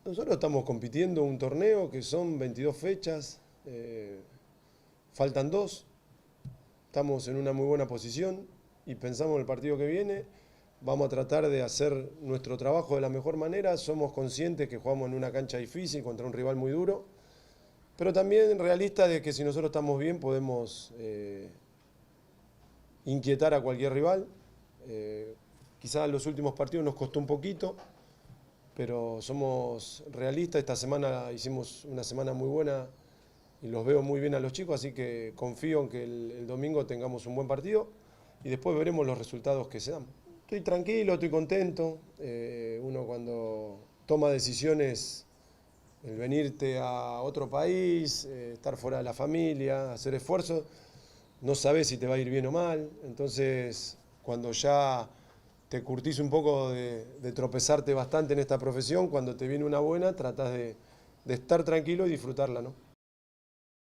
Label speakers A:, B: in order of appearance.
A: Nosotros estamos compitiendo un torneo que son 22 fechas, faltan 2, estamos en una muy buena posición y pensamos en el partido que viene. Vamos a tratar de hacer nuestro trabajo de la mejor manera. Somos conscientes que jugamos en una cancha difícil contra un rival muy duro, pero también realistas de que si nosotros estamos bien podemos inquietar a cualquier rival. Quizás en los últimos partidos nos costó un poquito, pero somos realistas. Esta semana hicimos una semana muy buena y los veo muy bien a los chicos, así que confío en que el domingo tengamos un buen partido y después veremos los resultados que se dan. Estoy tranquilo, estoy contento. Uno cuando toma decisiones, el venirte a otro país, estar fuera de la familia, hacer esfuerzos, no sabes si te va a ir bien o mal. Entonces, cuando ya te curtís un poco de tropezarte bastante en esta profesión, cuando te viene una buena, tratás de estar tranquilo y disfrutarla, ¿no?